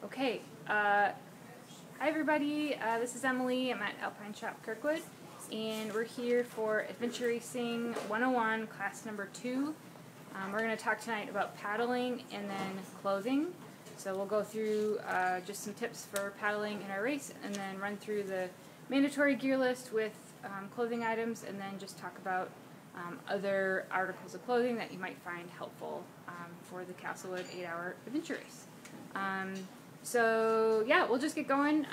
Okay, hi everybody, this is Emily. I'm at Alpine Shop Kirkwood, and we're here for Adventure Racing 101 Class number 2. We're going to talk tonight about paddling and then clothing. So we'll go through just some tips for paddling in our race, and then run through the mandatory gear list with clothing items, and then just talk about other articles of clothing that you might find helpful for the Castlewood 8-hour adventure race. So yeah, we'll just get going.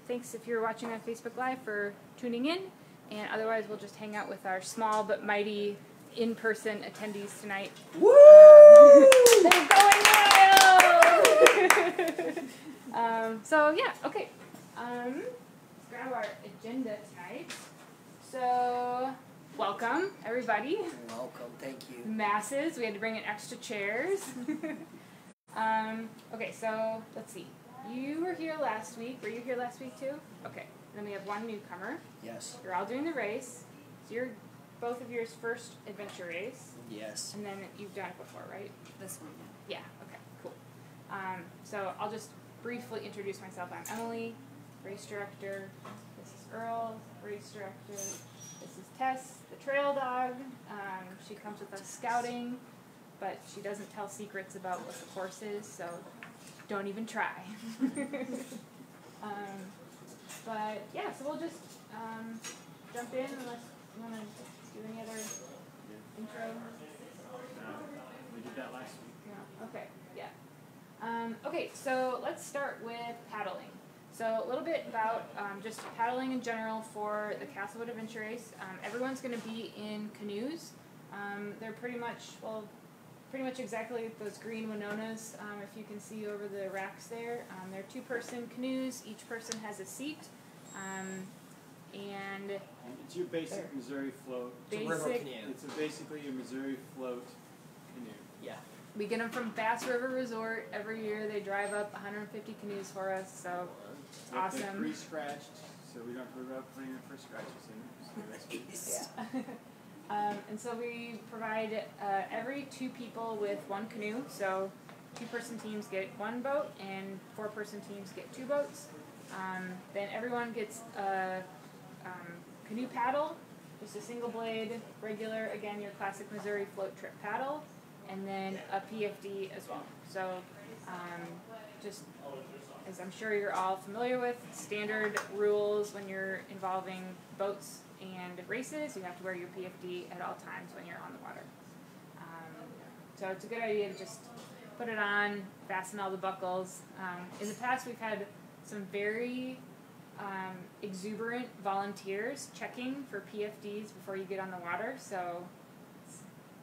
Thanks if you're watching on Facebook Live for tuning in, and otherwise we'll just hang out with our small but mighty in-person attendees tonight. Woo! They're going wild! So yeah, okay. Let's grab our agenda tonight. So, welcome everybody. Welcome, thank you. Masses, we had to bring in extra chairs. Okay, so let's see. You were here last week. Were you here last week too? Okay. Then we have one newcomer. Yes. You're all doing the race. So you're both of yours first adventure race. Yes. And then you've done it before, right? This one, Yeah. Okay. Cool. So I'll just briefly introduce myself. I'm Emily, race director. This is Earl, race director. This is Tess, the trail dog. She comes with us scouting, but she doesn't tell secrets about what the course is, so don't even try. But yeah, so we'll just jump in unless you want to do any other intro. We did that last week. No. Okay, yeah. Okay, so let's start with paddling. So a little bit about just paddling in general for the Castlewood Adventure Race. Everyone's going to be in canoes. They're pretty much exactly those green Winonas, if you can see over the racks there. They're two-person canoes. Each person has a seat. And it's your basic Missouri float. It's a river canoe. It's basically a Missouri float canoe. Yeah. we get them from Bass River Resort every year. They drive up 150 canoes for us, so it's awesome. They're pre-scratched, so we don't have to worry about putting in for scratches in them. So that's good. Yeah. And so we provide every 2 people with 1 canoe. So 2-person teams get 1 boat, and 4-person teams get 2 boats. Then everyone gets a canoe paddle, just a single blade, regular, again, your classic Missouri float trip paddle, and then a PFD as well. So just as I'm sure you're all familiar with, standard rules when you're involving boats and races, you have to wear your PFD at all times when you're on the water. So it's a good idea to just put it on, fasten all the buckles. In the past, we've had some very exuberant volunteers checking for PFDs before you get on the water, so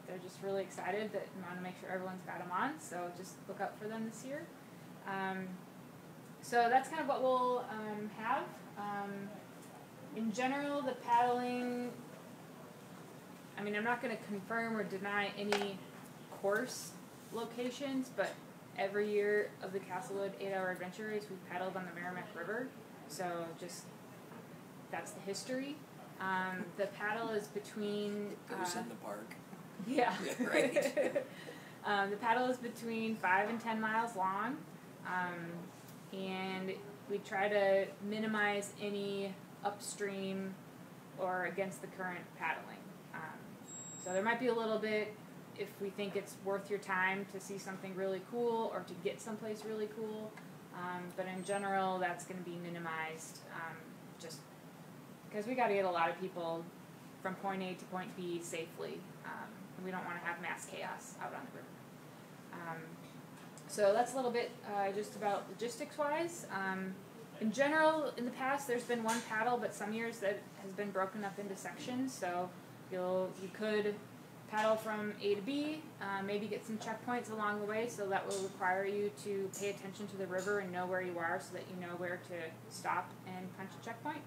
they're just really excited that we want to make sure everyone's got them on, so just look out for them this year. So that's kind of what we'll have. In general, the paddling, I mean, I'm not going to confirm or deny any course locations, but every year of the Castlewood 8-hour adventure race, we've paddled on the Merrimack River, so just that's the history. The paddle is between... Goes in the park. Yeah. Yeah, right. The paddle is between 5 and 10 miles long, and we try to minimize any upstream or against the current paddling. So there might be a little bit if we think it's worth your time to see something really cool or to get someplace really cool, but in general that's going to be minimized just because we got to get a lot of people from point A to point B safely. We don't want to have mass chaos out on the river. So that's a little bit just about logistics-wise. In general, in the past, there's been 1 paddle, but some years that has been broken up into sections. So you could paddle from A to B, maybe get some checkpoints along the way. So that will require you to pay attention to the river and know where you are, so that you know where to stop and punch a checkpoint.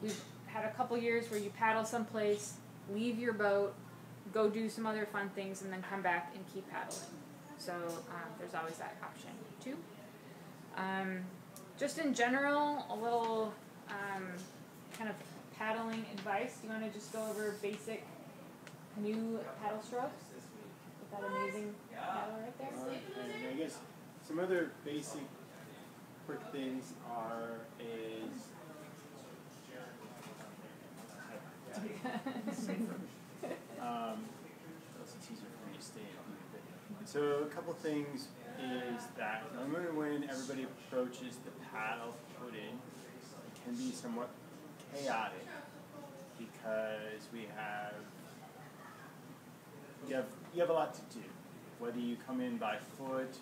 We've had a couple years where you paddle someplace, leave your boat, go do some other fun things, and then come back and keep paddling. So there's always that option too. Just in general, a little kind of paddling advice. Do you want to just go over basic canoe paddle strokes with that amazing paddle right there? And I guess some other basic quick things is it's easier for me to stay in. So a couple things is that normally when everybody approaches the paddle put in, it can be somewhat chaotic because you have a lot to do. Whether you come in by foot,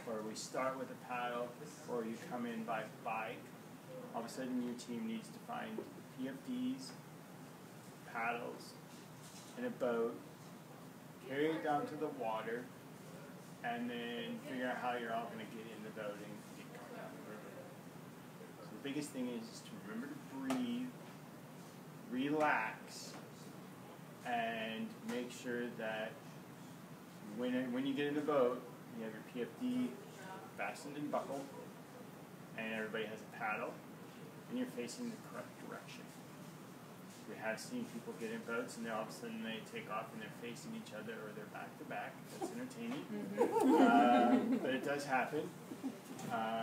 or we start with a paddle, or you come in by bike, all of a sudden your team needs to find PFDs, paddles, and a boat, carry it down to the water, and then figure out how you're all going to get in the boat and get going down the river. So the biggest thing is to remember to breathe, relax, and make sure that when you get in the boat, you have your PFD fastened and buckled, and everybody has a paddle, and you're facing the correct direction. We have seen people get in boats, and then all of a sudden they take off and they're facing each other, or they're back to back. That's entertaining, but it does happen.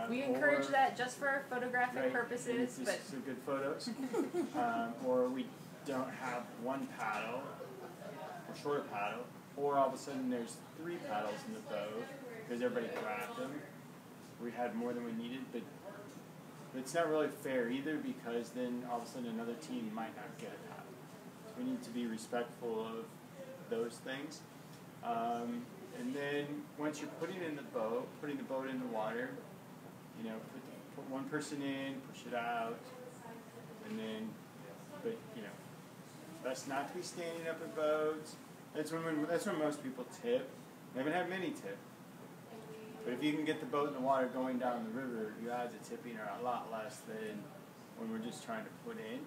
We encourage that just for photographic purposes, just but so good photos. Or we don't have one paddle, or shorter paddle, or all of a sudden there's 3 paddles in the boat because everybody grabbed them. We had more than we needed, but it's not really fair either because then all of a sudden another team might not get a paddle. So we need to be respectful of those things. And then once you're putting the boat in the water, put one person in, push it out, and then, best not to be standing up in boats. That's when most people tip. I haven't had many tip. But if you can get the boat in the water going down the river, your odds of tipping are a lot less than when we're just trying to put in.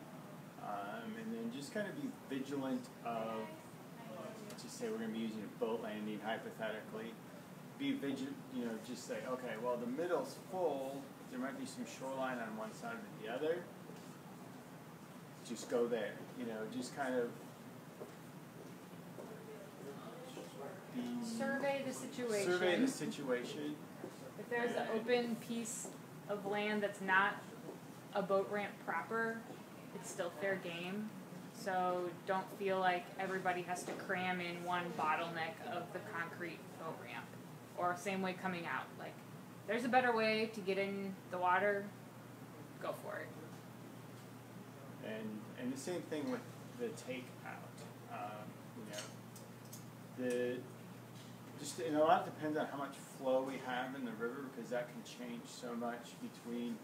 And then just kind of be vigilant of, let's just say we're going to be using a boat landing hypothetically. Be vigilant, just say, okay, well the middle's full, there might be some shoreline on one side or the other. Just go there, just kind of survey the situation. Survey the situation. If there's an open piece of land that's not a boat ramp proper, it's still fair game. So don't feel like everybody has to cram in one bottleneck of the concrete boat ramp. Or same way coming out. Like, there's a better way to get in the water, go for it. And the same thing with the takeout. And a lot depends on how much flow we have in the river because that can change so much between.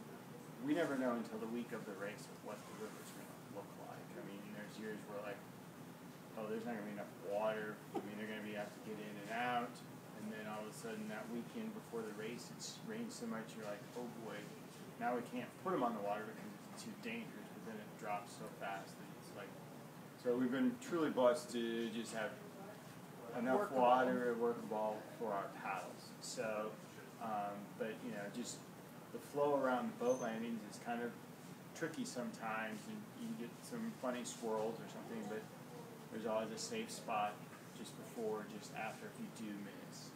We never know until the week of the race what the river's going to look like. I mean, there's years where there's not going to be enough water. I mean, they're going to have to get in and out, and then all of a sudden that weekend before the race, it's rained so much you're like, oh boy, now we can't put them on the water because it's too dangerous. But then it drops so fast that it's like. So we've been truly blessed to just have enough water workable for our paddles. So, but just the flow around the boat landings is kind of tricky sometimes, and you get some funny swirls or something. But there's always a safe spot just before, just after if you do miss.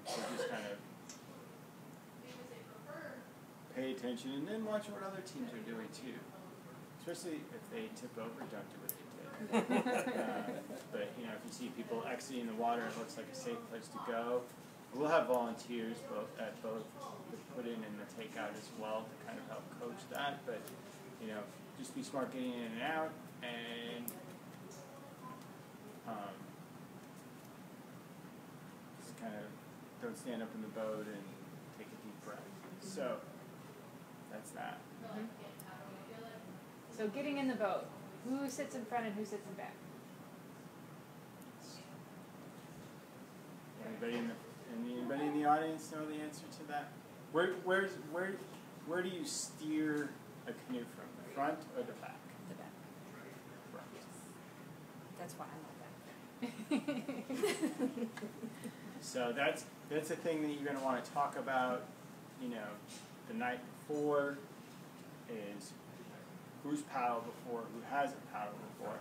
So just kind of pay attention, and then watch what other teams are doing too. Especially if they tip over, don't do what they did. But if you see people exiting the water, it looks like a safe place to go. We'll have volunteers at both the put in and the takeout as well to kind of help coach that. But just be smart getting in and out, and just kind of don't stand up in the boat and take a deep breath. So that's that. Mm-hmm. So getting in the boat. Who sits in front and who sits in back? Anybody in the audience know the answer to that? Where do you steer a canoe from? The front or the back? The back. Front. That's why I'm not back. So that's a thing that you're going to want to talk about. The night before is. Who's paddled before? Who hasn't paddled before?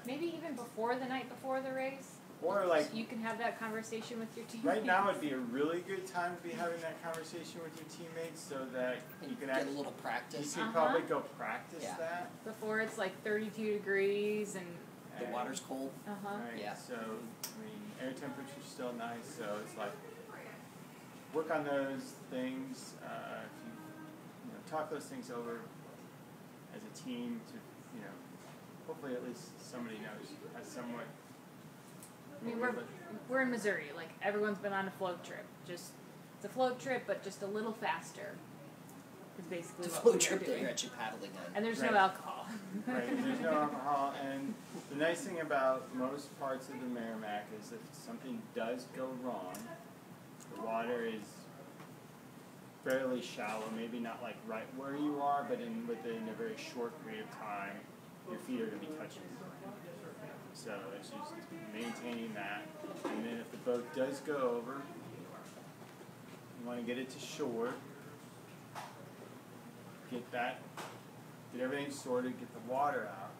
Maybe even before the night before the race. Or like, So you can have that conversation with your teammates. right now would be a really good time to be having that conversation with your teammates so that you And can get actually, a little you practice. can probably go practice Yeah. that. Before it's like 32 degrees and The water's cold. Right, Yeah. so, I mean, air temperature's still nice, so it's like, work on those things, if you know, talk those things over as a team to, you know, hopefully at least somebody knows, has somewhat. I mean, we're in Missouri. Like, everyone's been on a float trip. Just, it's a float trip, but just a little faster. Is basically The what float we're trip that doing. you're actually paddling on. And there's Right. no alcohol. Right, there's no alcohol, and the nice thing about most parts of the Merrimack is if something does go wrong, the water is fairly shallow, maybe not like right where you are, but within a very short period of time, your feet are going to be touching the ground. So it's just maintaining that, and then if the boat does go over, you want to get it to shore, get everything sorted, get the water out,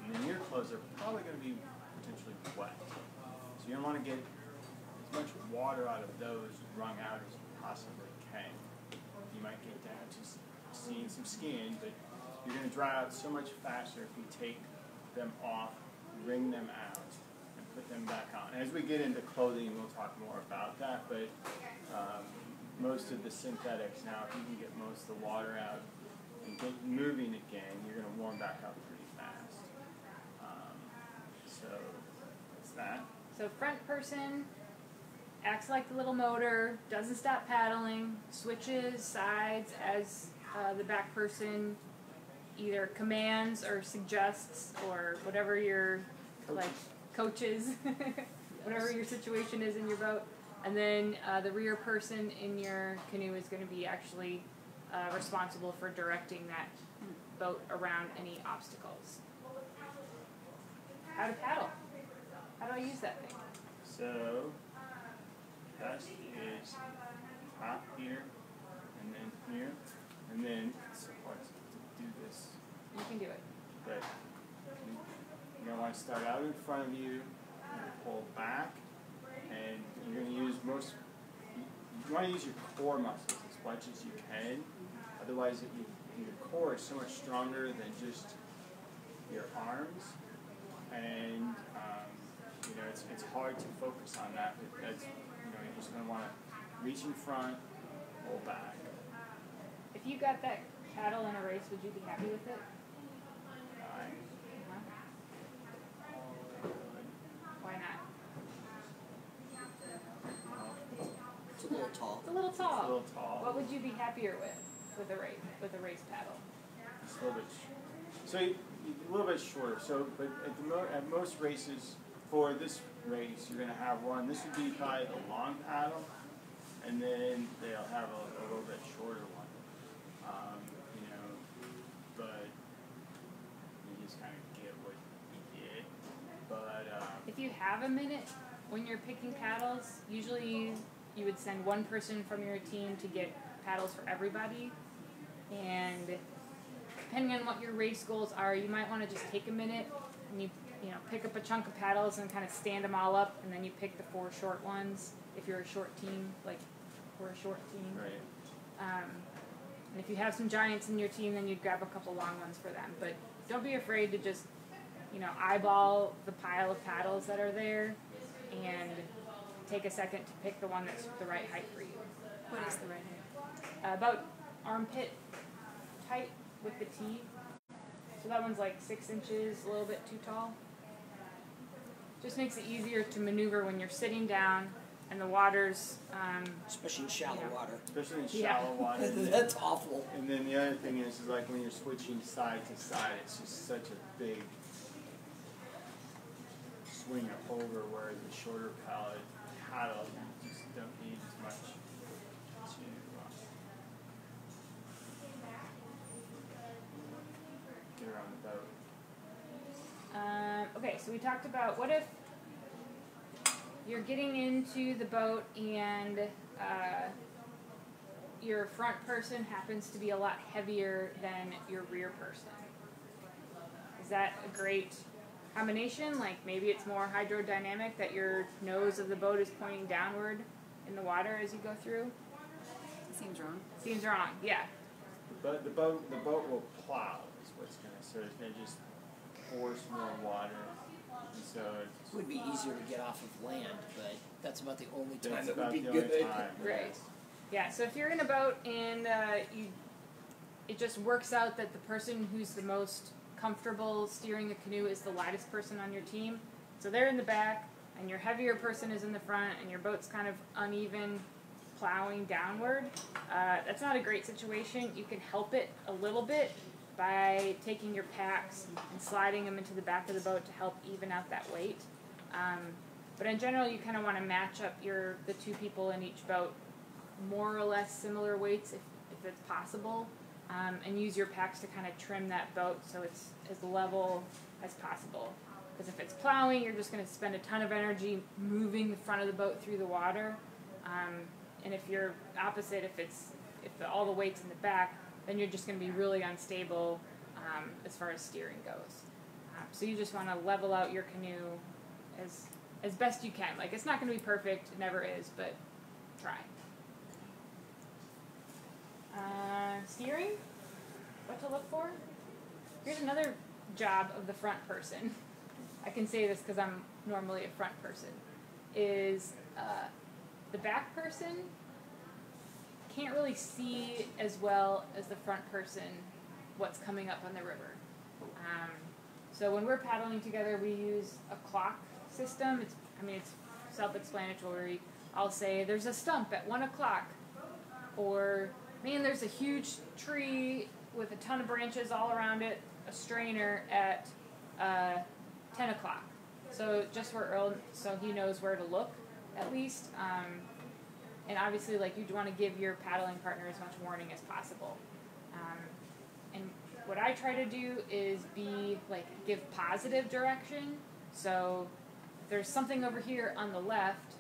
and then your clothes are probably going to be potentially wet. So you don't want to get as much water out of those wrung out as you possibly can. You might get down to seeing some skin, but you're going to dry out so much faster if you take them off, wring them out, and put them back on. As we get into clothing, we'll talk more about that, but most of the synthetics now, if you can get most of the water out and get moving again, you're going to warm back up pretty fast. So that's that. So front person acts like the little motor, doesn't stop paddling, switches sides as the back person either commands or suggests or whatever your coaches, whatever your situation is in your boat. And then the rear person in your canoe is going to be actually responsible for directing that boat around any obstacles. How to paddle? How do I use that thing? So best is top here, and then here, and then it's hard to do this, You can do it. but you're going to want to start out in front of you, you're going to pull back, and you're going to use you want to use your core muscles as much as you can, otherwise your core is so much stronger than just your arms, and you know, it's hard to focus on that, but that's, you know, you're just going to want to reach in front, pull back. If you got that paddle in a race, would you be happy with it? Why not? It's a little tall. It's a little tall. It's a little tall. What would you be happier with a race paddle? It's a little bit, so a little bit shorter. So, but at most races, for this race, you're going to have one. This would be probably the long paddle, and then they'll have a little bit shorter one. You know, but you just kind of get what you get. But If you have a minute when you're picking paddles, usually you would send one person from your team to get paddles for everybody. And depending on what your race goals are, you might want to just take a minute and you pick up a chunk of paddles and kind of stand them all up, and then you pick the 4 short ones if you're a short team, like we're a short team. right. And if you have some giants in your team, then you'd grab a couple long ones for them. But don't be afraid to just, eyeball the pile of paddles that are there and take a second to pick the one that's the right height for you. What is the right height? About armpit height with the T. So that one's like 6 inches, a little bit too tall. Just makes it easier to maneuver when you're sitting down and the water's Especially in shallow water. Especially in Yeah. shallow water. That's awful. And then the other thing is like when you're switching side to side, it's just such a big swing over, whereas the shorter paddle, you just don't need as much to get around the boat. Okay, so we talked about what if you're getting into the boat and your front person happens to be a lot heavier than your rear person. Is that a great combination, like maybe it's more hydrodynamic, that your nose of the boat is pointing downward in the water as you go through. Seems wrong. Seems wrong, yeah. But the boat will plow is what's so it's gonna just force more water, and so It would be easier to get off of land, but that's about the only time that's it would about be the only good. time. Right. Yeah, so if you're in a boat and it just works out that the person who's the most comfortable steering the canoe is the lightest person on your team. So they're in the back, and your heavier person is in the front, and your boat's kind of uneven, plowing downward. That's not a great situation. You can help it a little bit by taking your packs and sliding them into the back of the boat to help even out that weight. But in general, you kind of want to match up the two people in each boat, more or less similar weights if it's possible, and use your packs to kind of trim that boat so it's as level as possible. Because if it's plowing, you're just going to spend a ton of energy moving the front of the boat through the water. And if you're opposite, if all the weight's in the back, then you're just going to be really unstable as far as steering goes. So you just want to level out your canoe as best you can. Like, it's not going to be perfect, it never is, but try. Steering, what to look for? Here's another job of the front person. I can say this because I'm normally a front person. Is the back person can't really see as well as the front person what's coming up on the river. So when we're paddling together, we use a clock system. It's self-explanatory. I'll say there's a stump at 1 o'clock, or man, there's a huge tree with a ton of branches all around it, a strainer at 10 o'clock. So just for Earl, so he knows where to look at least. And obviously, like, you want to give your paddling partner as much warning as possible. And what I try to do is give positive direction. So if there's something over here on the left,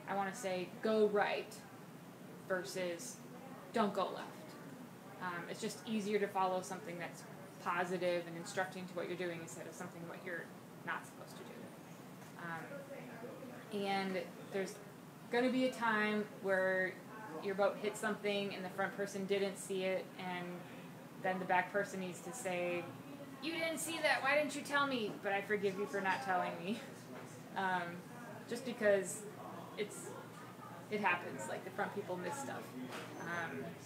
I want to say go right versus don't go left. It's just easier to follow something that's positive and instructing to what you're doing instead of something what you're not supposed to do. And there's going to be a time where your boat hit something and the front person didn't see it, and then the back person needs to say, "You didn't see that, why didn't you tell me?" But I forgive you for not telling me. Just because it happens, like the front people miss stuff.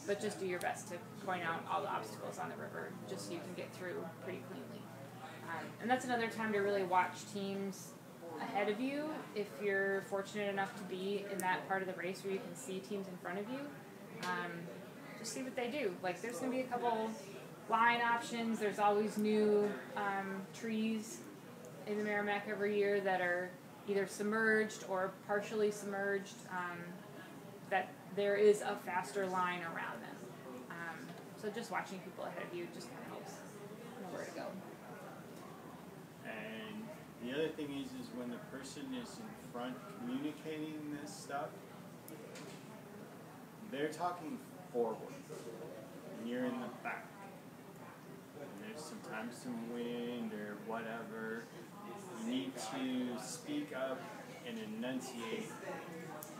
But just do your best to point out all the obstacles on the river just so you can get through pretty cleanly. And that's another time to really watch teams ahead of you if you're fortunate enough to be in that part of the race where you can see teams in front of you. Just see what they do. Like, there's going to be a couple line options. There's always new trees in the Merrimack every year that are either submerged or partially submerged, that there is a faster line around them. So just watching people ahead of you just kind of helps know where to go. And the other thing is when the person is in front communicating this stuff, they're talking forward, and you're in the back. And there's sometimes some wind or whatever. You need to speak up and enunciate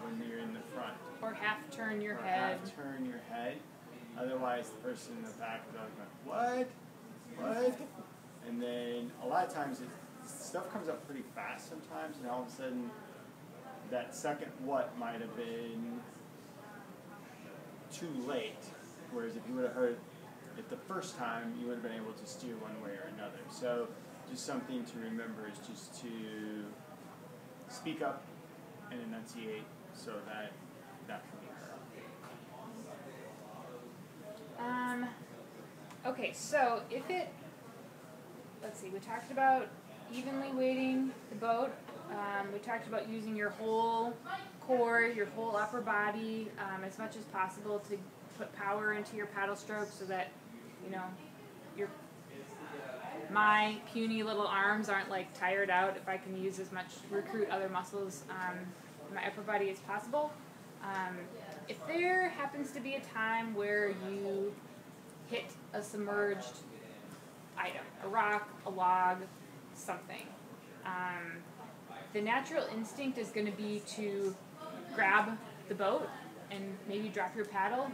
when you're in the front. Or half turn your head. Half turn your head. Otherwise, the person in the back is always going, what? And then a lot of times stuff comes up pretty fast sometimes, and all of a sudden that second what might have been too late. Whereas if you would have heard it the first time, you would have been able to steer one way or another. So just something to remember is just to speak up and enunciate so that can be heard. Okay, so let's see, we talked about evenly weighting the boat. We talked about using your whole core, your whole upper body, as much as possible to put power into your paddle stroke so that, my puny little arms aren't like tired out if I can recruit other muscles in my upper body as possible. If there happens to be a time where you hit a submerged item, a rock, a log, something, the natural instinct is going to be to grab the boat and maybe drop your paddle.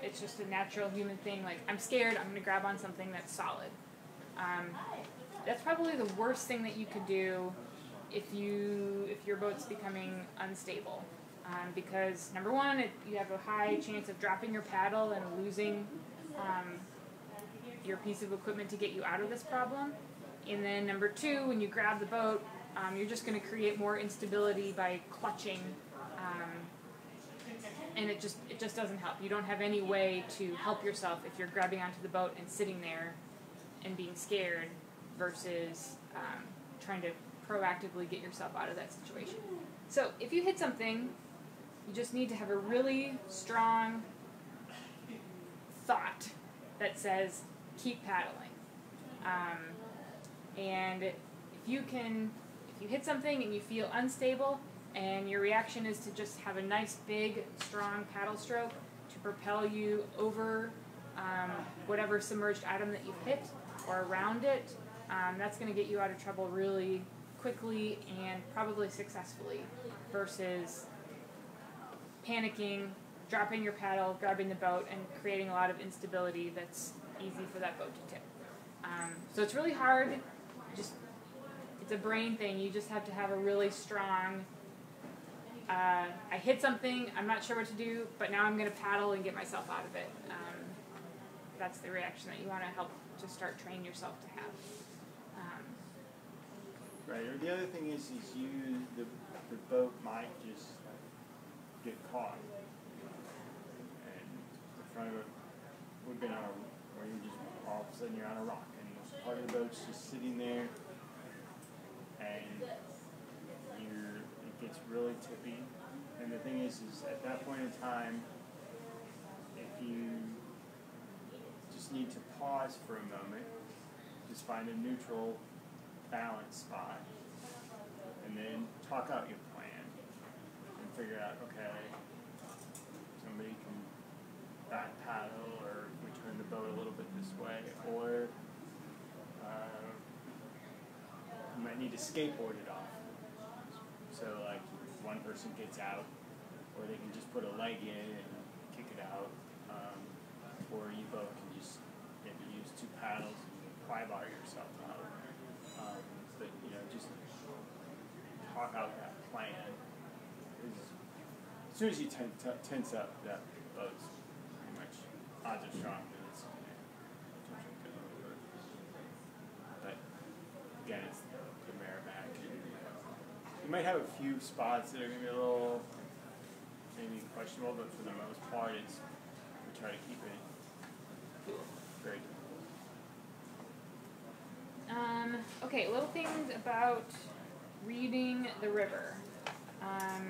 It's just a natural human thing. Like, I'm scared, I'm going to grab on something that's solid. That's probably the worst thing that you could do if your boat's becoming unstable. Because number one, you have a high chance of dropping your paddle and losing your piece of equipment to get you out of this problem. And then number two, when you grab the boat, you're just going to create more instability by clutching, and it just doesn't help. You don't have any way to help yourself if you're grabbing onto the boat and sitting there and being scared versus trying to proactively get yourself out of that situation. So if you hit something, you just need to have a really strong thought that says, keep paddling. And if you hit something and you feel unstable and your reaction is to just have a nice big strong paddle stroke to propel you over whatever submerged item that you've hit or around it, that's going to get you out of trouble really quickly and probably successfully versus panicking, dropping your paddle, grabbing the boat, and creating a lot of instability that's easy for that boat to tip. So it's really hard. It's a brain thing. You just have to have a really strong, I hit something, I'm not sure what to do, but now I'm going to paddle and get myself out of it. That's the reaction that you want to help to start training yourself to have. Right, or the other thing is the boat might just get caught. And the front of it, we've been on where you just, all of a sudden you're on a rock, and part of the boat's just sitting there, and it gets really tippy. And the thing is at that point in time, if you just need to pause for a moment, just find a neutral balance spot, and then talk out your plan and figure out, okay, somebody can back paddle, or we turn the boat a little bit this way, or you might need to skateboard it off. So like one person gets out, or they can just put a leg in and kick it out, or you both can just maybe use two paddles and pry-bar yourself out. But just talk out that plan. As soon as you tense up, that boat's pretty much odds are strong that it's But again, it's the Merrimack. You might have a few spots that are going to be a little maybe questionable, but for the most part, we try to keep it very. Okay, little things about reading the river. I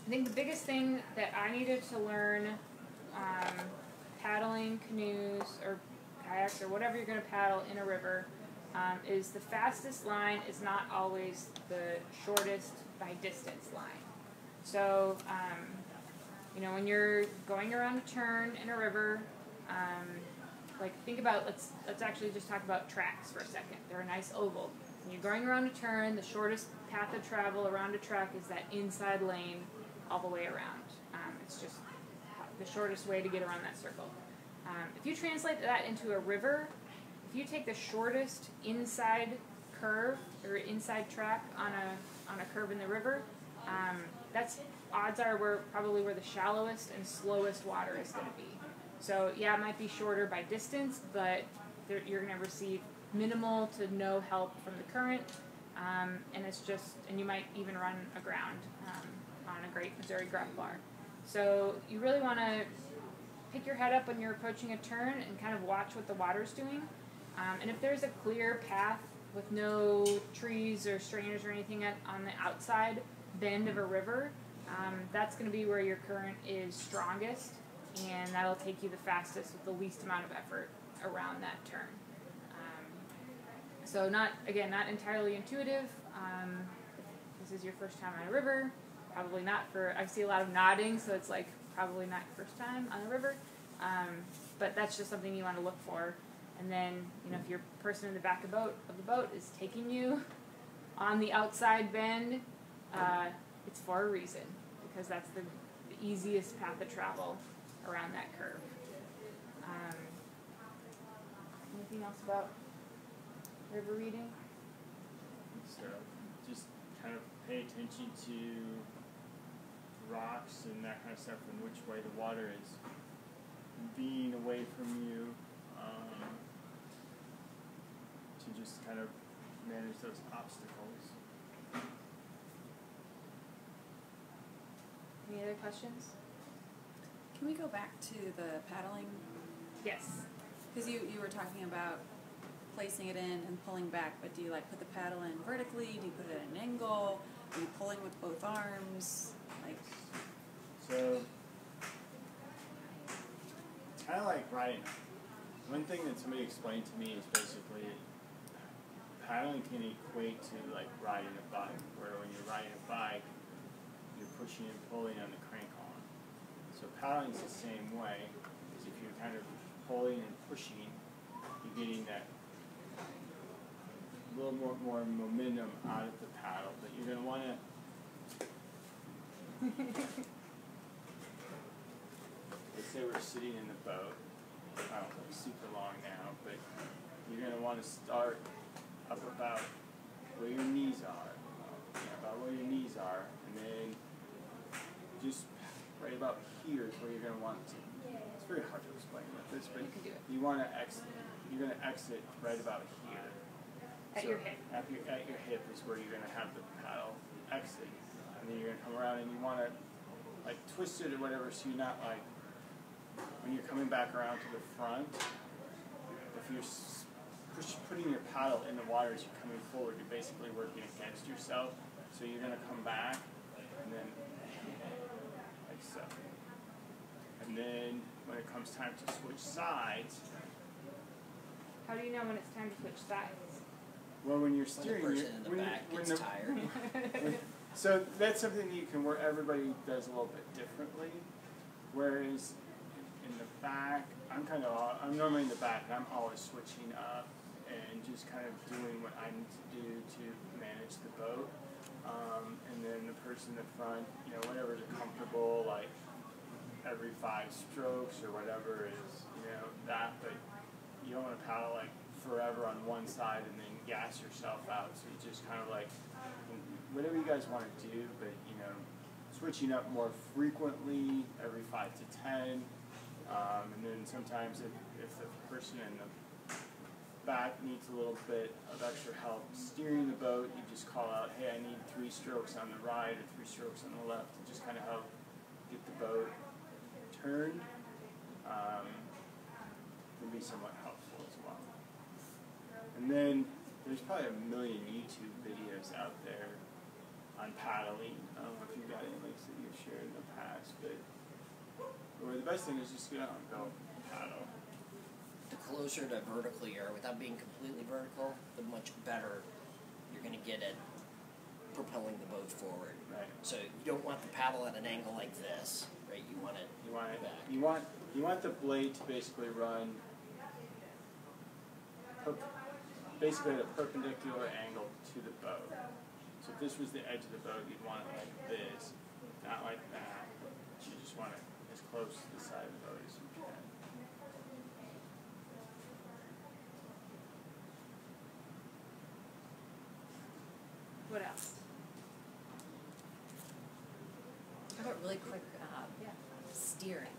think the biggest thing that I needed to learn paddling canoes or kayaks or whatever you're going to paddle in a river is the fastest line is not always the shortest by distance line. So, when you're going around a turn in a river, think about, let's actually just talk about tracks for a second. They're a nice oval. When you're going around a turn, the shortest path of travel around a track is that inside lane all the way around. It's just the shortest way to get around that circle. If you translate that into a river, if you take the shortest inside curve or inside track on a curve in the river, that's odds are probably where the shallowest and slowest water is going to be. So yeah, it might be shorter by distance, but you're going to receive minimal to no help from the current, and you might even run aground on a Great Missouri Grub Bar. So you really want to pick your head up when you're approaching a turn and kind of watch what the water's doing. And if there's a clear path with no trees or strainers or anything on the outside bend of a river, that's going to be where your current is strongest, and that'll take you the fastest with the least amount of effort around that turn. So not entirely intuitive. This is your first time on a river, probably not I see a lot of nodding, so it's probably not your first time on a river. But that's just something you want to look for. And then, if your person in the back of the boat is taking you on the outside bend, it's for a reason, because that's the easiest path of travel around that curve. Anything else about river reading? So just kind of pay attention to rocks and that kind of stuff and which way the water is being away from you, to just kind of manage those obstacles. Any other questions? Can we go back to the paddling? Yes. Because you were talking about placing it in and pulling back, but do you like put the paddle in vertically? Do you put it at an angle? Are you pulling with both arms? Like, so it's kind of like riding. One thing that somebody explained to me is basically paddling can equate to like riding a bike, where when you're riding a bike, you're pushing and pulling on the crank arm. So paddling is the same way, is if you're kind of pulling and pushing, you're getting that little more momentum out of the paddle, but you're going to want to let's say we're sitting in the boat. I don't know, super long now, but you're going to want to start up about where your knees are, about where your knees are, and then just right about here is where you're going to want to. It's very hard to explain like this, but You can do it. you want to exit. You're going to exit right about here. At your hip. At your hip is where you're going to have the paddle exit, and then you're going to come around and you want to like twist it or whatever, so you're not like when you're coming back around to the front. If you're putting your paddle in the water as you're coming forward, you're basically working against yourself. So you're going to come back and then like so. And then when it comes time to switch sides. How do you know when it's time to switch sides? Well, when you're When the steering, person in the back gets tired. so that's something that you can, where everybody does a little bit differently. Whereas in the back, I'm normally in the back, and I'm always switching up and just kind of doing what I need to do to manage the boat. And then the person in the front, whatever's comfortable, like every 5 strokes or whatever is, that. But you don't want to paddle like forever on one side and then gas yourself out. So you just kind of like, whatever you guys want to do, but switching up more frequently, every 5 to 10. And then sometimes if the person in the back needs a little bit of extra help steering the boat, you just call out, hey, I need 3 strokes on the right or 3 strokes on the left to just kind of help get the boat turned. Can be somewhat helpful as well. And then there's probably a million YouTube videos out there on paddling. I don't know if you've got any links that you've shared in the past, but the best thing is just get out and go paddle. The closer to vertical you are, without being completely vertical, the much better you're going to get at propelling the boat forward. Right. So you don't want the paddle at an angle like this, right? You want it back. You want the blade to basically run basically at a perpendicular angle to the boat. So if this was the edge of the boat, you'd want it like this, not like that. You just want it as close to the side of the boat as you can. What else? how about really quick Yeah. steering?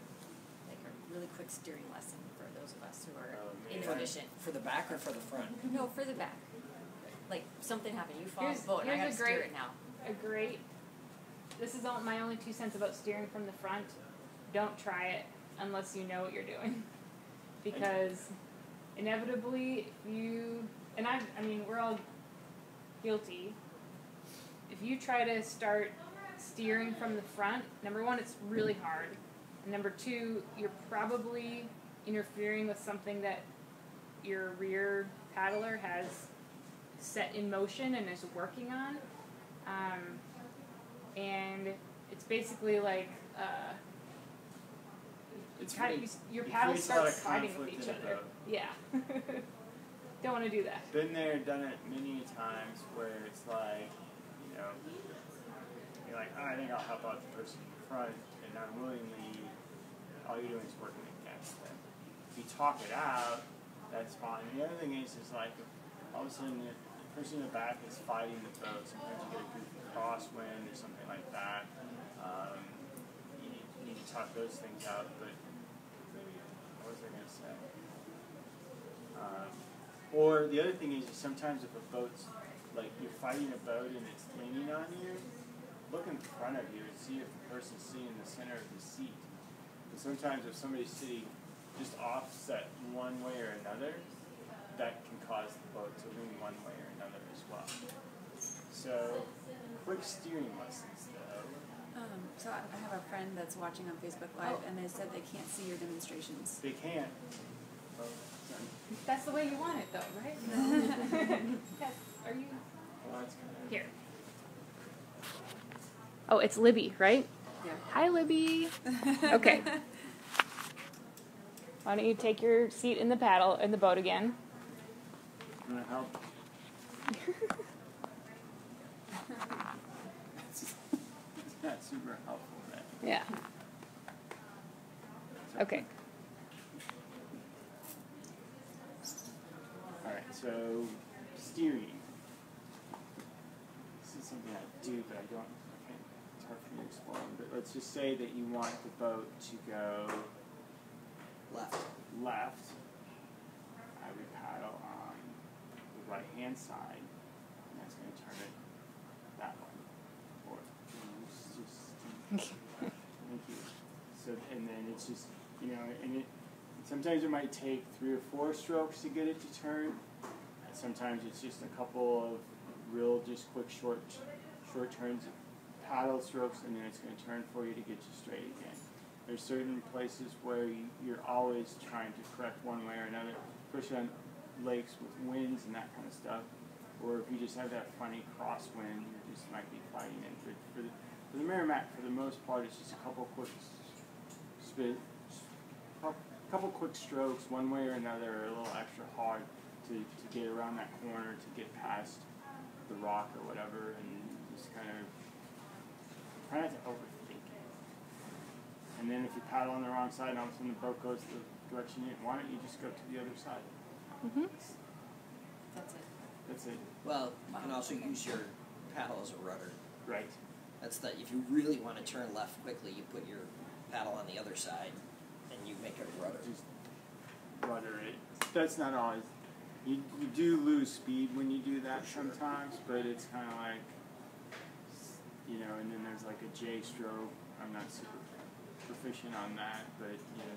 Like a really quick steering lesson for those of us who are man. inefficient. For the back or for the front? No, for the back. Like something happened, you fall off the boat, and I here's gotta a great- steer it now. This is my only 2 cents about steering from the front. Don't try it unless you know what you're doing. Because inevitably, we're all guilty. If you try to start steering from the front, number 1, it's really hard. And number 2, you're probably interfering with something that your rear paddler has set in motion and is working on. And it's basically like your paddles start fighting with each other. Yeah. Don't want to do that. Been there, done it many times where it's like, you know, you're like, oh, I think I'll help out the person in front, and unwillingly, all you're doing is working against them. If you talk it out, that's fine. And the other thing is like, all of a sudden, the person in the back is fighting the boat. Sometimes you get a goofy crosswind or something like that. You need to talk those things out, but what was I going to say? Or the other thing is sometimes if a boat's, like you're fighting a boat and it's leaning on you, look in front of you and see if the person's sitting in the center of the seat. And sometimes if somebody's sitting just offset one way or another, that can cause the boat to lean one way or another as well. So, quick steering lessons though. So I have a friend that's watching on Facebook Live, and they said they can't see your demonstrations. They can't. Oh, That's the way you want it, though, right? Yes. Are you well, that's kind of... here? Oh, it's Libby, right? Yeah. Hi, Libby. Okay. Why don't you take your seat in the boat again? I'm going to help. It's not super helpful, man. Yeah. Okay. Alright, so steering. This is something I do, but it's hard for me to explain. But let's just say that you want the boat to go left. I would paddle on the right-hand side, and that's going to turn it that way. Or, thank you. So, and then it's just, you know, and sometimes it might take 3 or 4 strokes to get it to turn. And sometimes it's just a couple of real, just quick, short turns, paddle strokes, and then it's going to turn for you to get you straight again. There's certain places where you're always trying to correct one way or another, especially on lakes with winds and that kind of stuff. Or if you just have that funny crosswind, you just might be fighting it. But for the Merrimack, for the most part, it's just a couple quick strokes, one way or another, are a little extra hard to get around that corner, to get past the rock or whatever, and just kind of try not to overthink it. And then if you paddle on the wrong side and all of a sudden the boat goes the direction you want it, you just go to the other side. Mm-hmm. That's it. Well, you can also use your paddle as a rudder. Right. That's if you really want to turn left quickly, you put your paddle on the other side and you make it a rudder. Just rudder it. That's not always. You do lose speed when you do that sometimes, but it's kind of like, you know, and then there's like a J stroke. I'm not super proficient on that, but you know,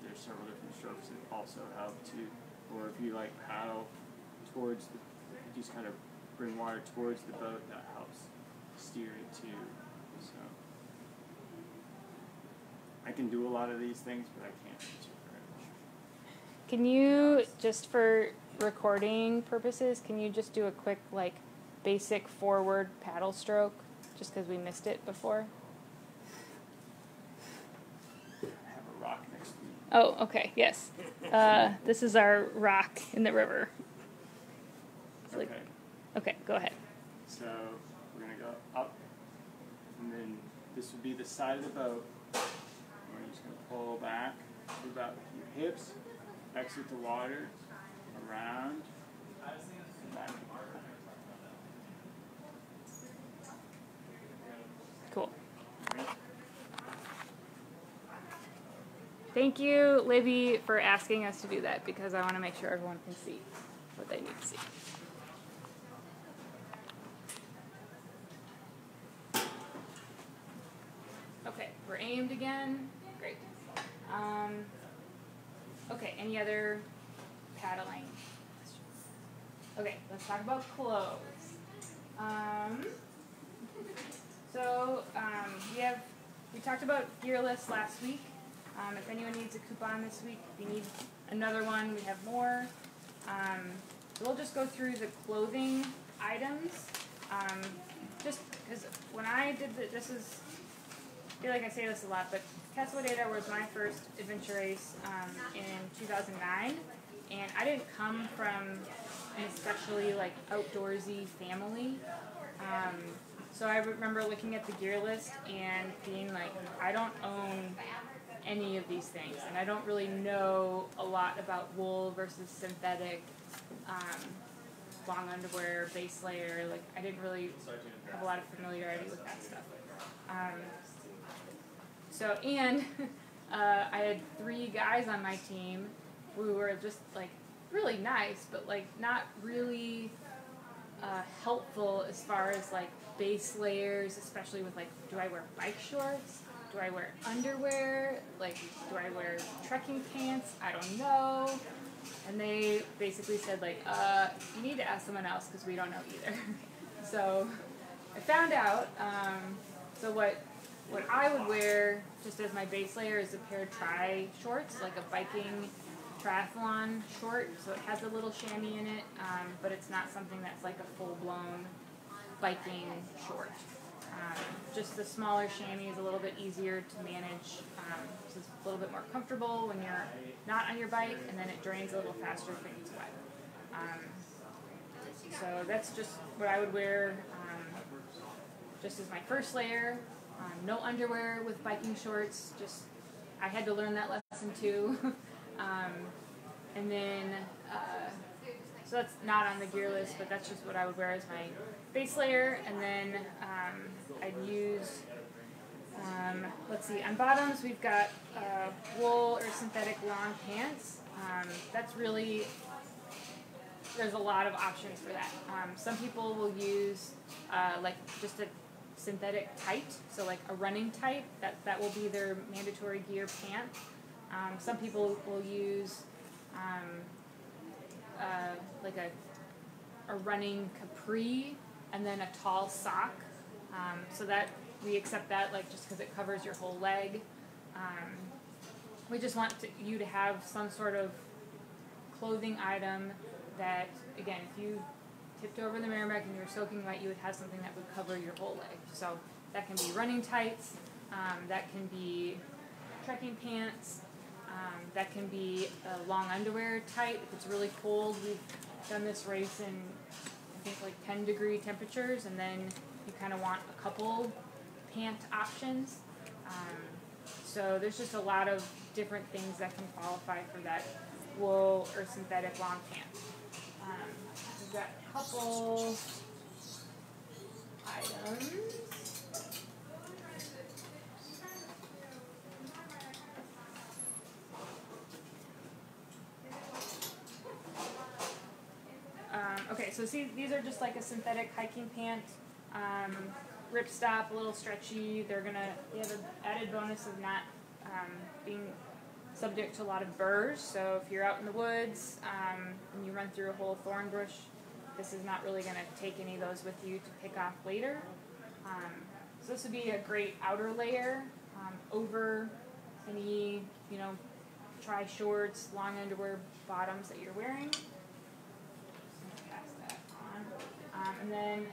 there's several different strokes that also help too. Or if you like paddle towards the, just kind of bring water towards the boat, that helps steer it too. So I can do a lot of these things, but I can't teach it very much. Can you, just for recording purposes, can you just do a quick, like, basic forward paddle stroke, just because we missed it before? I have a rock next to me. Oh, okay, yes. This is our rock in the river. It's like, Okay. okay, go ahead. So we're going to go up, and then this would be the side of the boat. We're just going to pull back to about your hips, exit the water, around, and back. Cool. Right? Thank you, Libby, for asking us to do that, because I want to make sure everyone can see what they need to see. Okay, we're aimed again. Great. Okay, any other paddling? Okay, let's talk about clothes. We talked about gear lists last week. If anyone needs a coupon this week, if you need another one, we have more. So we'll just go through the clothing items. Just because when I did I feel like I say this a lot, but Tesla Data was my first adventure race in 2009. And I didn't come from an especially like outdoorsy family. So I remember looking at the gear list and being like, I don't own any of these things, and I don't really know a lot about wool versus synthetic, long underwear, base layer. Like, I didn't really have a lot of familiarity with that stuff. And I had 3 guys on my team who were just like really nice, but like not really helpful as far as like base layers, especially with like, do I wear bike shorts? Do I wear underwear? Like, do I wear trekking pants? I don't know. And they basically said like, you need to ask someone else because we don't know either. So I found out. So what I would wear just as my base layer is a pair of tri shorts, like a biking triathlon short. So it has a little chamois in it, but it's not something that's like a full-blown biking short. Just the smaller chamois is a little bit easier to manage. So it's a little bit more comfortable when you're not on your bike, and then it drains a little faster if it gets wet. So that's just what I would wear just as my first layer. No underwear with biking shorts. Just I had to learn that lesson too. And then so that's not on the gear list, but that's just what I would wear as my base layer. And then I'd use, let's see, on bottoms we've got wool or synthetic long pants. That's really, there's a lot of options for that. Some people will use like just a synthetic tight, so like a running tight, that will be their mandatory gear pant. Some people will use like a running capri and then a tall sock. So that we accept that like just because it covers your whole leg. We just want you to have some sort of clothing item that, again, if you tipped over the Merrimack and you were soaking wet, you would have something that would cover your whole leg. So that can be running tights, that can be trekking pants, that can be a long underwear tight if it's really cold. We've done this race in, I think, like 10-degree temperatures, and then you kind of want a couple pant options. So there's just a lot of different things that can qualify for that wool or synthetic long pant. We've got a couple items. Okay, so see, these are just like a synthetic hiking pant, ripstop, a little stretchy. They have an added bonus of not being subject to a lot of burrs. So if you're out in the woods and you run through a whole thorn bush, this is not really going to take any of those with you to pick off later. So this would be a great outer layer over any, tri shorts, long underwear bottoms that you're wearing. And then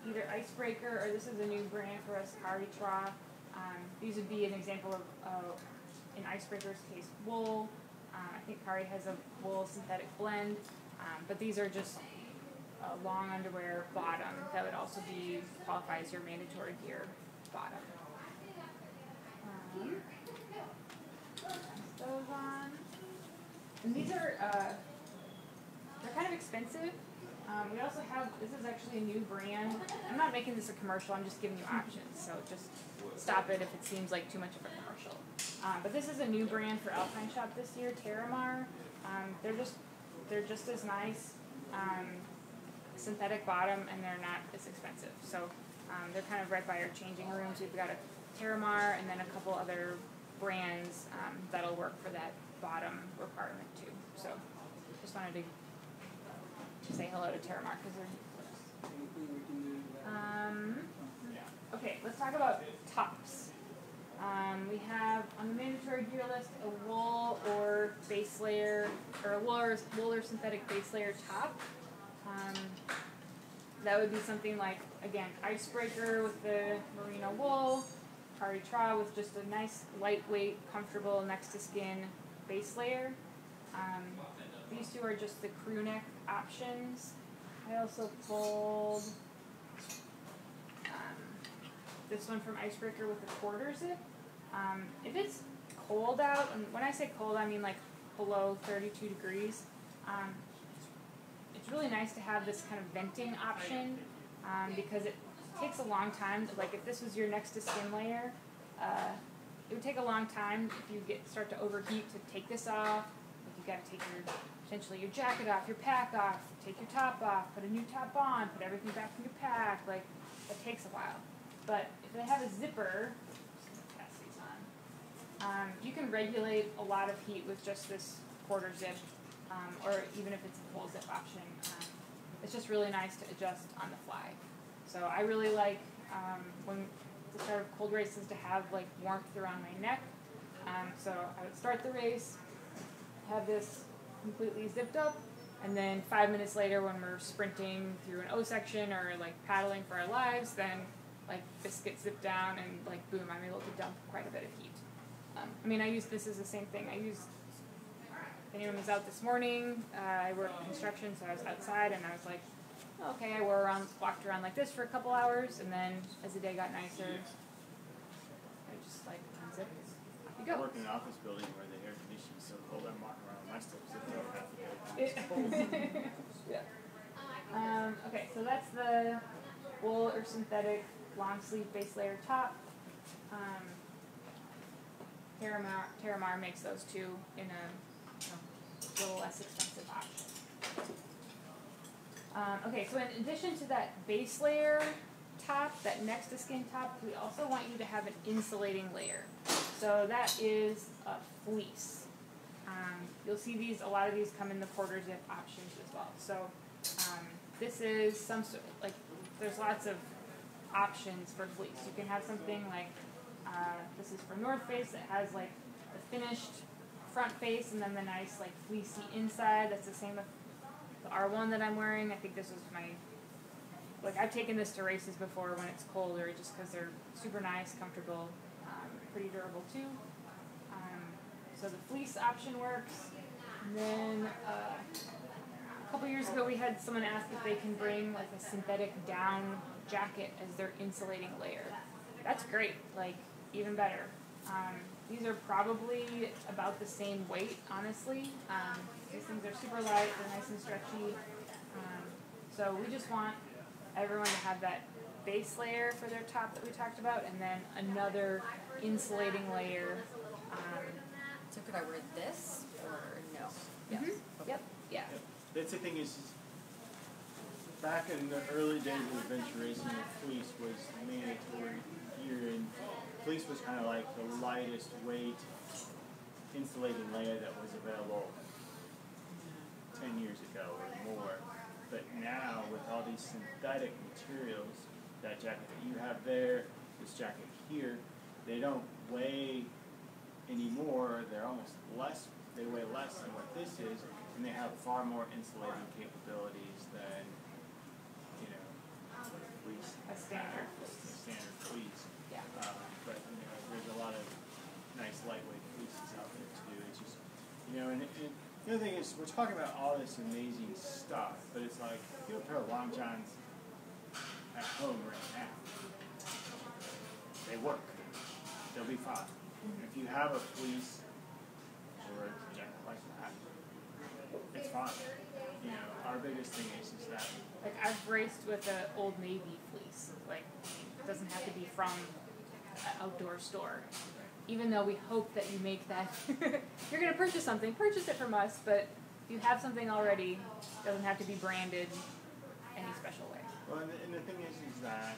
either Icebreaker, or this is a new brand for us, AR101. These would be an example of, in Icebreaker's case, wool. I think Kari has a wool synthetic blend, but these are just a long underwear bottom that would also qualify as your mandatory gear bottom. Those on. And these are, they're kind of expensive. We also have, this is actually a new brand. I'm not making this a commercial, I'm just giving you options, so just stop it if it seems like too much of a commercial. But this is a new brand for Alpine Shop this year, Terramar. They're just as nice, synthetic bottom, and they're not as expensive. So they're kind of right by our changing rooms. We've got a Terramar and then a couple other brands that'll work for that bottom requirement too. So just wanted to say hello to Terramar because they're. Okay, let's talk about tops. We have on the mandatory gear list a wool or base layer, or a wool or synthetic base layer top. That would be something like, again, Icebreaker with the merino wool, AR101 with just a nice, lightweight, comfortable, next to skin base layer. these two are just the crew neck options. I also pulled this one from Icebreaker with the quarter zip. If it's cold out, and when I say cold, I mean like below 32 degrees, it's really nice to have this kind of venting option because it takes a long time. Like if this was your next to skin layer, it would take a long time if you start to overheat to take this off. Like you got to take potentially your jacket off, your pack off, take your top off, put a new top on, put everything back in your pack. Like it takes a while. But if they have a zipper, pass these on. You can regulate a lot of heat with just this quarter zip, or even if it's a full zip option. It's just really nice to adjust on the fly. So I really like when the start of cold races to have like warmth around my neck. So I would start the race, have this completely zipped up, and then 5 minutes later when we're sprinting through an O section or like paddling for our lives, then like this gets zipped down and like boom, I'm able to dump quite a bit of heat. I mean, I use this as the same thing. If anyone was out this morning, I work construction, so I was outside and I was like, okay, I walked around like this for a couple hours, and then as the day got nicer, I just like unzip it. Off you I go. work in an office building where the air conditioning is so cold I'm walking around with my stuff zipped up half the day. Yeah. Okay, so that's the wool or synthetic long sleeve base layer top. Terramar makes those two in a little less expensive option. Okay, so in addition to that base layer top, that next to skin top, we also want you to have an insulating layer. So that is a fleece. You'll see a lot of these come in the quarter zip options as well. So this is some sort like there's lots of options for fleece. You can have something like this is for North Face that has like the finished front face and then the nice like fleecy inside. That's the same with the R1 that I'm wearing. I think this was like I've taken this to races before when it's colder just because they're super nice, comfortable, pretty durable too. So the fleece option works. And then a couple years ago we had someone ask if they can bring like a synthetic down jacket as their insulating layer. That's great, like even better. These are probably about the same weight, honestly. These things are super light, they're nice and stretchy. So we just want everyone to have that base layer for their top that we talked about, and then another insulating layer. So could I wear this or no? Yes. Mm-hmm. Yep. Yeah. That's the thing is back in the early days of adventure racing, the fleece was mandatory here, and fleece was kind of like the lightest weight insulating layer that was available 10 years ago or more. But now, with all these synthetic materials, that jacket that you have there, this jacket here, they don't weigh anymore. They're almost less, they weigh less than what this is, and they have far more insulating capabilities than, fleece. A standard fleece. Yeah. But, there's a lot of nice lightweight fleeces out there too. It's just, and the other thing is, we're talking about all this amazing stuff, but it's like, if you have a pair of long johns at home right now, they work. They'll be fine. And if you have a fleece or a jacket like that, it's fine. Our biggest thing is that. Like I've raced with an Old Navy fleece. Like it doesn't have to be from an outdoor store. Even though we hope that you make that, you're going to purchase something, purchase it from us, but if you have something already, it doesn't have to be branded any special way. Well, and the thing is that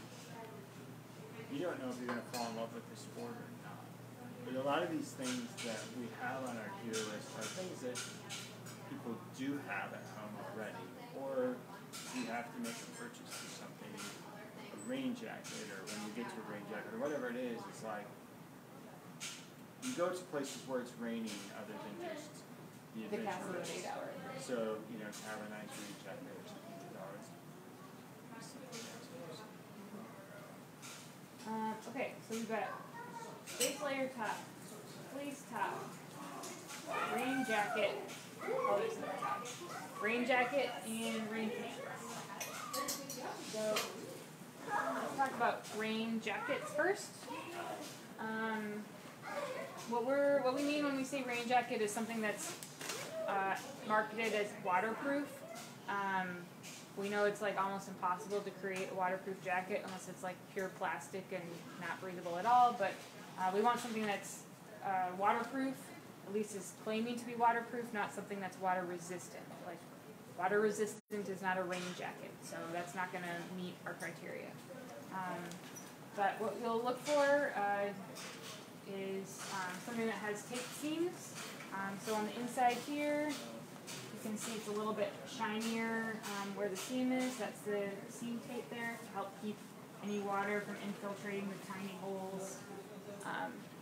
you don't know if you're going to fall in love with the sport or not. But a lot of these things that we have on our gear list are things that people do have at home already, or you have to make a purchase for something, a rain jacket, or when you get to a rain jacket, or whatever it is, it's like, you go to places where it's raining other than just the Castle of adventure 8 Hour. So, to have a nice rain jacket or something $8. Okay, so we've got base layer top, fleece top, rain jacket, colors in the top. rain jacket and rain pants. So let's talk about rain jackets first. What we mean when we say rain jacket is something that's marketed as waterproof. We know it's like almost impossible to create a waterproof jacket unless it's like pure plastic and not breathable at all, but we want something that's waterproof, at least is claiming to be waterproof, not something that's water resistant. Like water resistant is not a rain jacket, so that's not going to meet our criteria. But what you'll look for is something that has taped seams. So on the inside here, you can see it's a little bit shinier where the seam is. That's the seam tape there to help keep any water from infiltrating the tiny holes.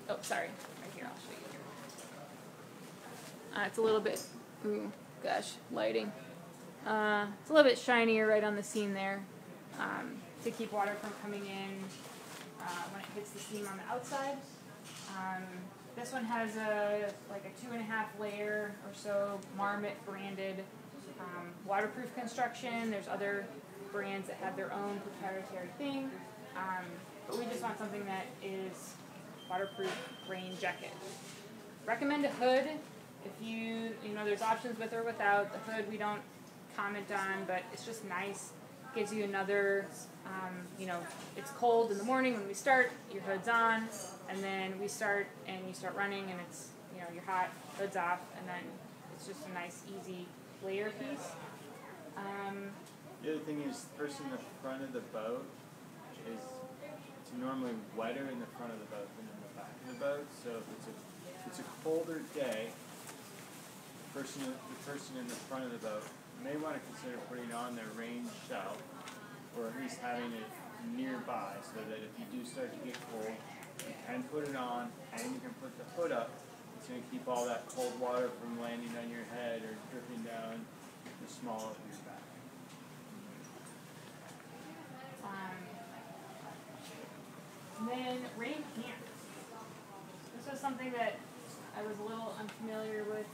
Oh, sorry, right here, I'll show you here. It's a little bit, ooh, gosh, lighting. It's a little bit shinier right on the seam there to keep water from coming in when it hits the seam on the outside. This one has like a 2.5 layer or so Marmot branded waterproof construction. There's other brands that have their own proprietary thing, but we just want something that is waterproof rain jacket. Recommend a hood. If you know, there's options with or without. The hood we don't comment on, but it's just nice. Gives you another, it's cold in the morning when we start, your hood's on, and then we start and you start running and it's, you're hot, hood's off, and then it's just a nice, easy layer piece. The other thing is, the person in the front of the boat it's normally wetter in the front of the boat than in the back of the boat. So if it's a colder day, the person in the front of the boat may want to consider putting on their rain shell, or at least having it nearby, so that if you do start to get cold, you can put it on and you can put the hood up. It's going to keep all that cold water from landing on your head or dripping down the small of your back. And then rain pants. This was something that I was a little unfamiliar with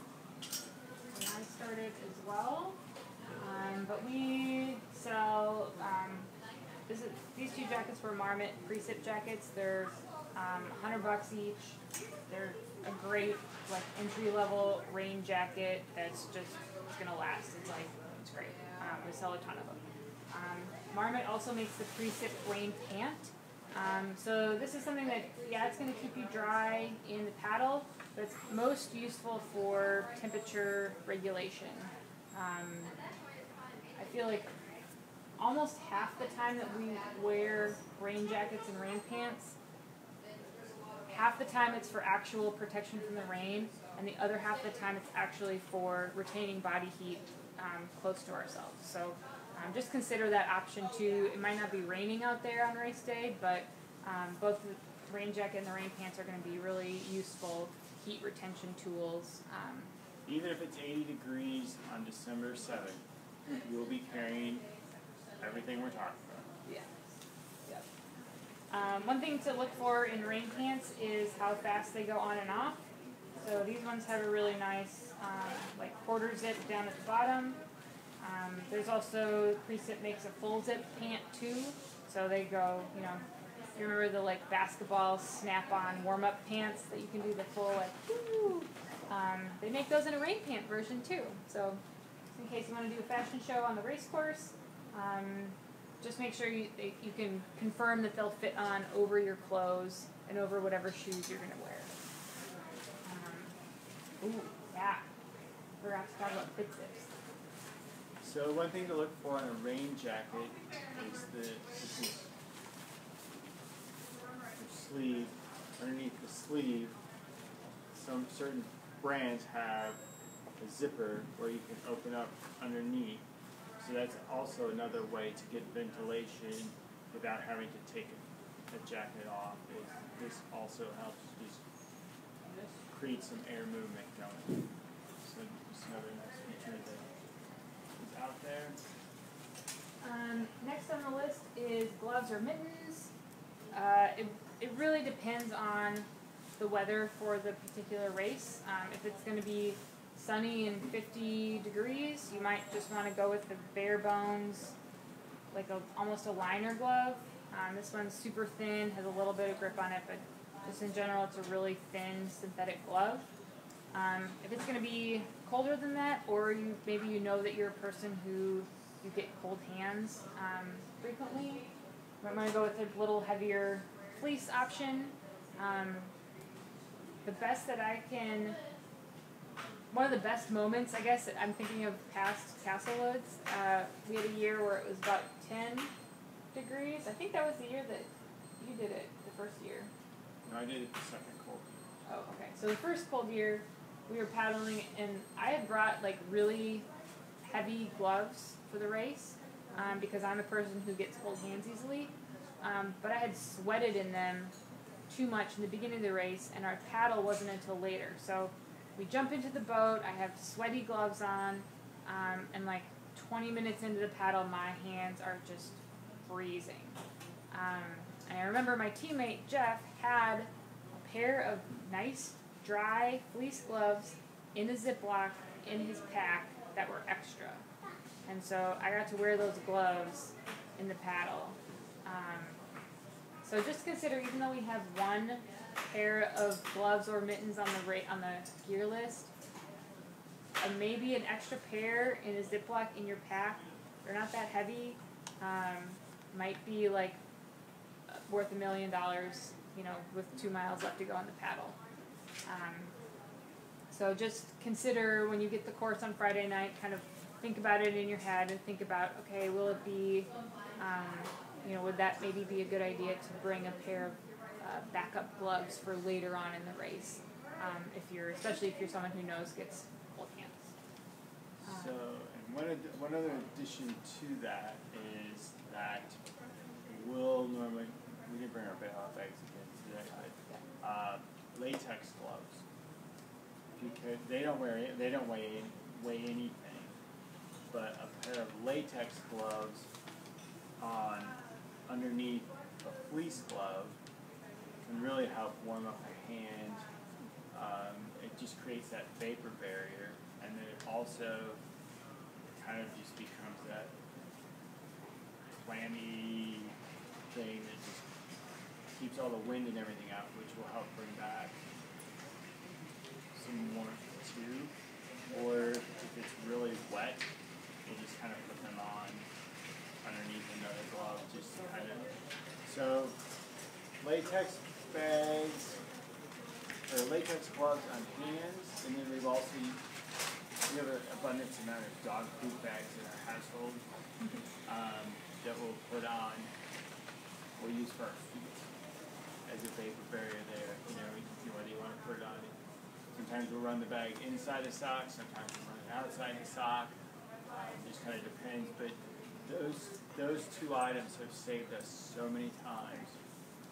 when I started as well. But we sell, these two jackets were Marmot precip jackets. They're $100 each. They're a great entry-level rain jacket that's just, it's going to last. It's great. We sell a ton of them. Marmot also makes the precip rain pant. So this is something that, it's going to keep you dry in the paddle, but it's most useful for temperature regulation. I feel like almost half the time that we wear rain jackets and rain pants, half the time it's for actual protection from the rain, and the other half of the time it's actually for retaining body heat close to ourselves. So just consider that option too. It might not be raining out there on race day, but both the rain jacket and the rain pants are going to be really useful heat retention tools. Even if it's 80 degrees on December 7th, you'll be carrying everything we're talking about. Yeah. Yep. One thing to look for in rain pants is how fast they go on and off. So these ones have a really nice quarter zip down at the bottom. There's also, Precip makes a full zip pant too. So they go, you remember the basketball snap-on warm-up pants that you can do the full woo. They make those in a rain pant version too. So in case you want to do a fashion show on the race course, just make sure you can confirm that they'll fit on over your clothes and over whatever shoes you're going to wear. Forgot to talk about fit zips. So one thing to look for in a rain jacket is the sleeve. Underneath the sleeve, some certain brands have a zipper where you can open up underneath. So that's also another way to get ventilation without having to take a jacket off. This also helps just create some air movement going. So just another nice feature that is out there. Next on the list is gloves or mittens. It really depends on the weather for the particular race. If it's going to be sunny and 50 degrees, you might just want to go with the bare bones, like almost a liner glove. This one's super thin, has a little bit of grip on it, but just in general, it's a really thin synthetic glove. If it's going to be colder than that, or maybe you know that you're a person who you get cold hands frequently, I'm going to go with a little heavier fleece option. The best that I can, one of the best moments, I guess, I'm thinking of past Castlewoods. We had a year where it was about 10 degrees. I think that was the year that you did it, the first year. No, I did it the second cold year. Oh, okay. So the first cold year, we were paddling, and I had brought like really heavy gloves for the race because I'm a person who gets cold hands easily. But I had sweated in them too much in the beginning of the race, and our paddle wasn't until later. So we jump into the boat, I have sweaty gloves on, and like 20 minutes into the paddle, my hands are just freezing. And I remember my teammate Jeff had a pair of nice, dry fleece gloves in a Ziploc in his pack that were extra. And so I got to wear those gloves in the paddle. So just consider, even though we have one pair of gloves or mittens on the gear list, maybe an extra pair in a Ziploc in your pack, they're not that heavy, might be like worth $1 million, with 2 miles left to go on the paddle. So just consider when you get the course on Friday night, kind of think about it in your head and think about, okay, will it be, would that maybe be a good idea to bring a pair of backup gloves for later on in the race, especially if you're someone who gets cold hands. So, and one other addition to that is that we didn't bring our bailout bags again today, latex gloves. Because they don't weigh anything, but a pair of latex gloves underneath a fleece glove can really help warm up the hand. It just creates that vapor barrier, and then it also kind of just becomes that clammy thing that just keeps all the wind and everything out, which will help bring back some warmth too. Or if it's really wet, we'll just kind of put them on underneath another glove, just kind of. So latex bags or latex gloves on hands, and then we have an abundance amount of dog poop bags in our household that we'll put on. We'll use for our feet as a vapor barrier there. Whether you want to put it on. Sometimes we'll run the bag inside the sock, sometimes we'll run it outside the sock. It just kind of depends. But those two items have saved us so many times.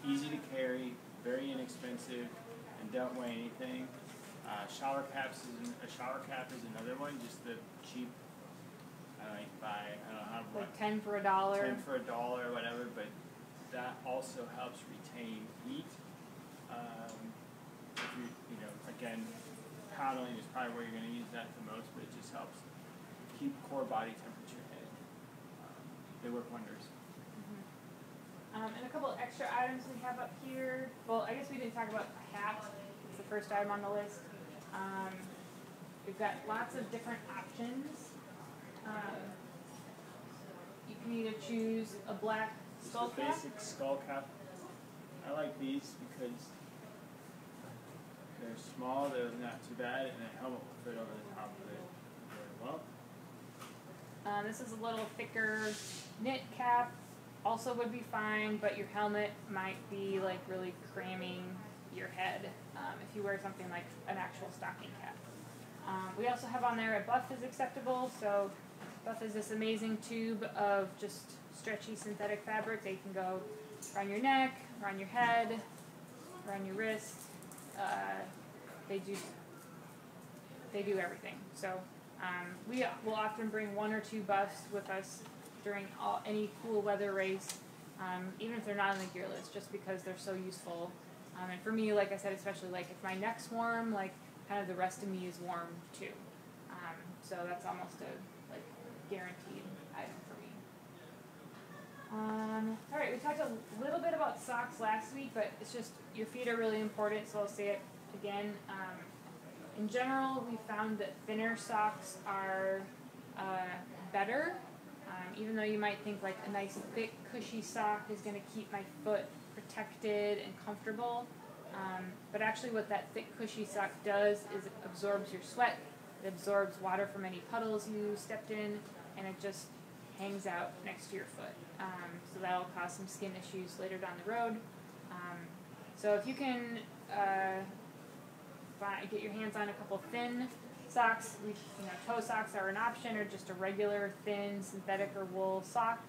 Easy to carry, very inexpensive, and don't weigh anything. A shower cap is another one, just the cheap. I don't know how much. Like 10 for $1. 10 for $1, whatever. But that also helps retain heat. If again, paddling is probably where you're going to use that the most, but it just helps keep core body temperature in. They work wonders. And a couple of extra items we have up here. Well, I guess we didn't talk about a hat. It's the first item on the list. We've got lots of different options. You can either choose a black skull cap. Basic skull cap. I like these because they're small, they're not too bad, and the helmet will fit over the top of it very well. This is a little thicker knit cap. Also would be fine, but your helmet might be like really cramming your head if you wear something like an actual stocking cap. We also have on there a buff is acceptable. So buff is this amazing tube of just stretchy synthetic fabric that you can go around your neck, around your head, around your wrist. They do everything. So we will often bring 1 or 2 buffs with us during any cool weather race, even if they're not on the gear list, just because they're so useful. And for me, like I said, especially like if my neck's warm, like kind of the rest of me is warm too. So that's almost a guaranteed item for me. All right, we talked a little bit about socks last week, but it's just your feet are really important, so I'll say it again. In general, we found that thinner socks are better, even though you might think like a nice thick cushy sock is going to keep my foot protected and comfortable. But actually what that thick cushy sock does is it absorbs your sweat, it absorbs water from any puddles you stepped in, and it just hangs out next to your foot. So that'll cause some skin issues later down the road. So if you can get your hands on a couple thin socks, toe socks are an option, or just a regular thin synthetic or wool sock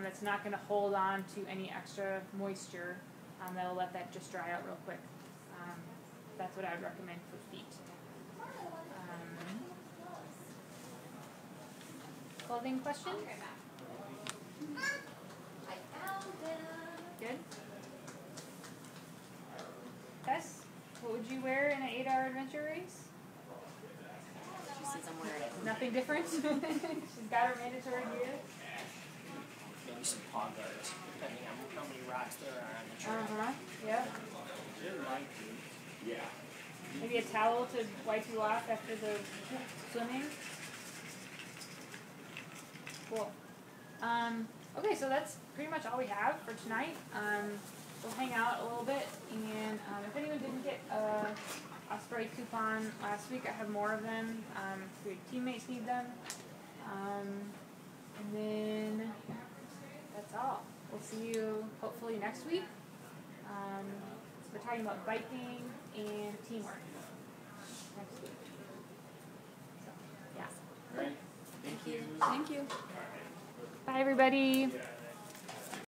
that's not going to hold on to any extra moisture. That'll let that just dry out real quick. That's what I would recommend for feet. Clothing question? I found them. Good. Tess, what would you wear in an 8-hour adventure race? She says I'm wearing it. Nothing different? She's got her mandatory gear. Maybe some paw guards, depending on how many rocks there are on the trail. Yeah. Yeah. Maybe a towel to wipe you off after the swimming. Cool. Okay, so that's pretty much all we have for tonight. We'll hang out a little bit, and if anyone didn't get a Osprey coupon last week, I have more of them. If your teammates need them. And then that's all. We'll see you hopefully next week. We're talking about biking and teamwork next week. So, yeah. Great. Thank you. Thank you. Bye, everybody.